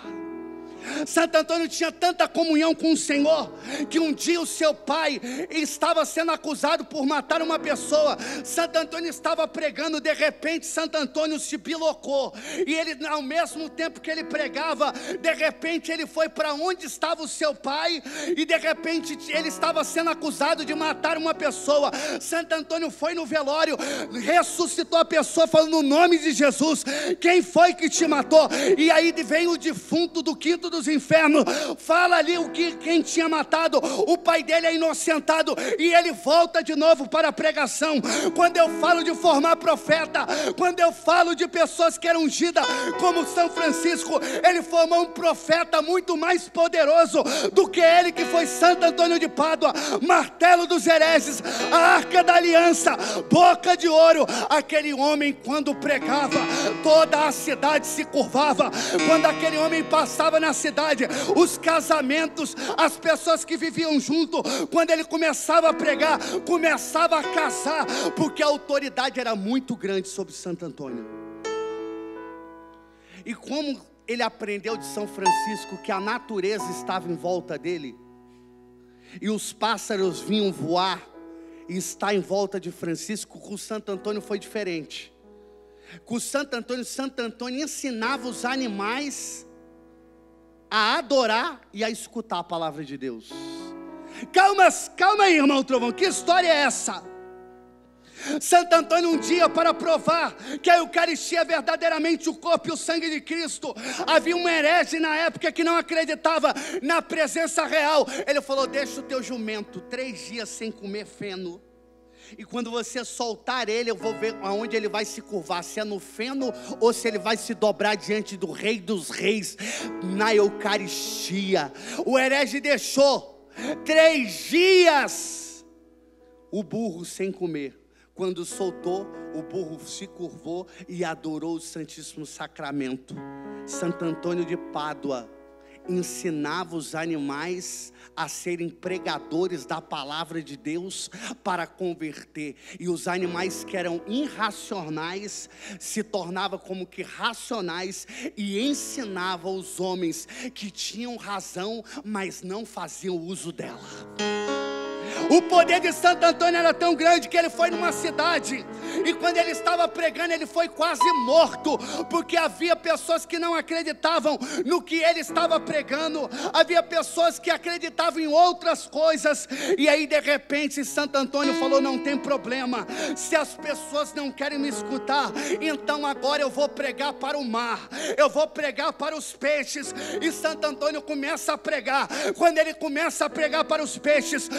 Santo Antônio tinha tanta comunhão com o Senhor, que um dia o seu pai estava sendo acusado por matar uma pessoa. Santo Antônio estava pregando, de repente Santo Antônio se bilocou, e ele, ao mesmo tempo que ele pregava, de repente ele foi para onde estava o seu pai, e de repente ele estava sendo acusado de matar uma pessoa. Santo Antônio foi no velório, ressuscitou a pessoa, falando: no nome de Jesus, quem foi que te matou? E aí vem o defunto do quinto dos infernos, fala ali quem tinha matado. O pai dele é inocentado, e ele volta de novo para a pregação. Quando eu falo de formar profeta, quando eu falo de pessoas que eram ungidas, como São Francisco, ele formou um profeta muito mais poderoso do que ele, que foi Santo Antônio de Pádua, martelo dos hereges, a arca da aliança, boca de ouro. Aquele homem, quando pregava, toda a cidade se curvava. Quando aquele homem passava na cidade, os casamentos, as pessoas que viviam junto, quando ele começava a pregar, começava a casar, porque a autoridade era muito grande sobre Santo Antônio. E como ele aprendeu de São Francisco que a natureza estava em volta dele, e os pássaros vinham voar e estar em volta de Francisco, com Santo Antônio foi diferente. Com Santo Antônio ensinava os animais a adorar e a escutar a palavra de Deus. Calma aí, irmão Trovão, que história é essa? Santo Antônio, um dia, para provar que a Eucaristia é verdadeiramente o corpo e o sangue de Cristo, havia um herege na época que não acreditava na presença real. Ele falou: deixa o teu jumento 3 dias sem comer feno, e quando você soltar ele, eu vou ver aonde ele vai se curvar, se é no feno ou se ele vai se dobrar diante do Rei dos Reis na Eucaristia. O herege deixou 3 dias o burro sem comer. Quando soltou, o burro se curvou e adorou o Santíssimo Sacramento. Santo Antônio de Pádua ensinava os animais a serem pregadores da palavra de Deus para converter, e os animais que eram irracionais se tornavam como que racionais, e ensinava os homens que tinham razão, mas não faziam uso dela. O poder de Santo Antônio era tão grande que ele foi numa cidade, e quando ele estava pregando, ele foi quase morto, porque havia pessoas que não acreditavam no que ele estava pregando, havia pessoas que acreditavam em outras coisas. E aí, de repente, Santo Antônio falou: não tem problema, se as pessoas não querem me escutar, então agora eu vou pregar para o mar, eu vou pregar para os peixes. E Santo Antônio começa a pregar. Quando ele começa a pregar para os peixes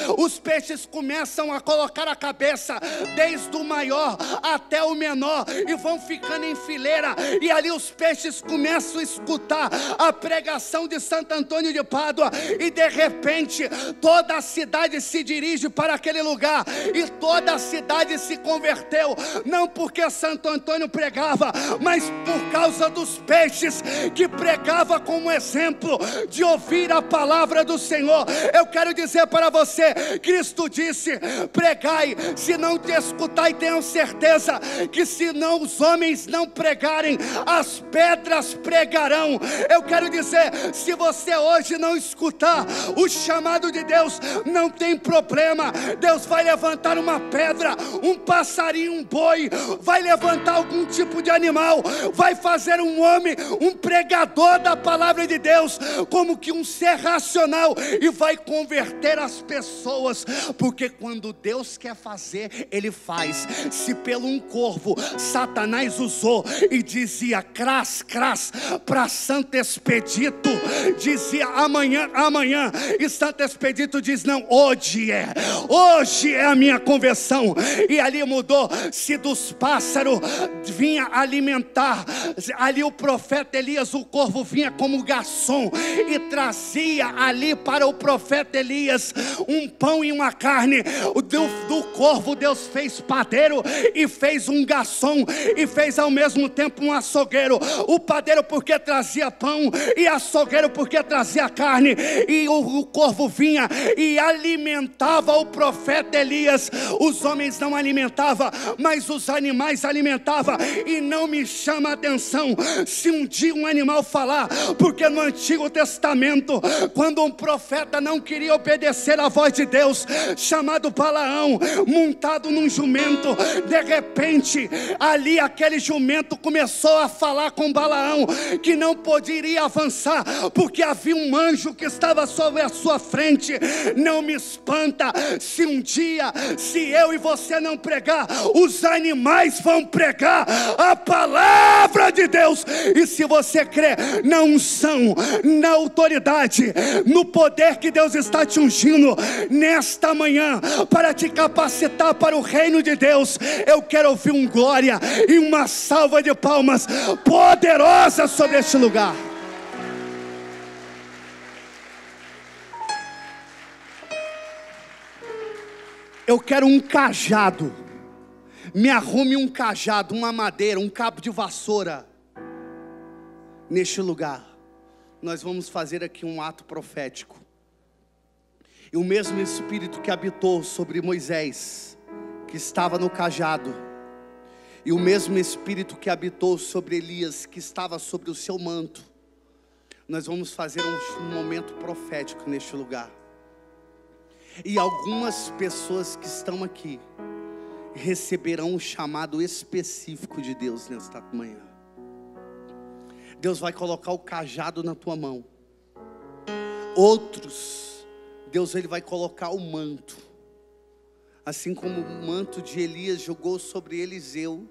começam a colocar a cabeça, desde o maior até o menor, e vão ficando em fileira, e ali os peixes começam a escutar a pregação de Santo Antônio de Pádua, e de repente toda a cidade se dirige para aquele lugar, e toda a cidade se converteu, não porque Santo Antônio pregava, mas por causa dos peixes que pregava como exemplo de ouvir a palavra do Senhor. Eu quero dizer para você, Cristo disse: pregai, se não te escutar, e tenham certeza que se não os homens não pregarem, as pedras pregarão. Eu quero dizer, se você hoje não escutar o chamado de Deus, não tem problema, Deus vai levantar uma pedra, um passarinho, um boi, vai levantar algum tipo de animal, vai fazer um homem, um pregador da palavra de Deus, como que um ser racional, e vai converter as pessoas, porque quando Deus quer fazer, Ele faz. Se pelo um corvo Satanás usou e dizia cras, cras para Santo Expedito, dizia amanhã, amanhã, e Santo Expedito diz não, hoje é a minha conversão, e ali mudou. Se dos pássaros vinha alimentar, ali o profeta Elias, o corvo vinha como garçom e trazia ali para o profeta Elias um pão e uma carne. Do corvo Deus fez padeiro e fez um garçom e fez ao mesmo tempo um açougueiro. O padeiro porque trazia pão e açougueiro porque trazia carne. E o corvo vinha e alimentava o profeta Elias. Os homens não alimentavam, mas os animais alimentavam. E não me chama a atenção se um dia um animal falar, porque no Antigo Testamento, quando um profeta não queria obedecer à voz de Deus, chamado Balaão, montado num jumento, de repente ali aquele jumento começou a falar com Balaão que não poderia avançar, porque havia um anjo que estava sobre a sua frente. Não me espanta se um dia, se eu e você não pregar, os animais vão pregar a palavra de Deus. E se você crê na unção, na autoridade, no poder que Deus está te ungindo nesta manhã para te capacitar para o reino de Deus, eu quero ouvir um glória e uma salva de palmas poderosa sobre este lugar. Eu quero um cajado. Me arrume um cajado, uma madeira, um cabo de vassoura. Neste lugar, nós vamos fazer aqui um ato profético. E o mesmo Espírito que habitou sobre Moisés, que estava no cajado, e o mesmo Espírito que habitou sobre Elias, que estava sobre o seu manto, nós vamos fazer um momento profético neste lugar. E algumas pessoas que estão aqui receberão um chamado específico de Deus nesta manhã. Deus vai colocar o cajado na tua mão. Outros, Deus ele vai colocar o manto. Assim como o manto de Elias jogou sobre Eliseu,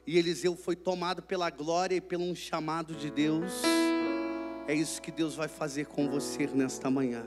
e Eliseu foi tomado pela glória e pelo um chamado de Deus. É isso que Deus vai fazer com você nesta manhã.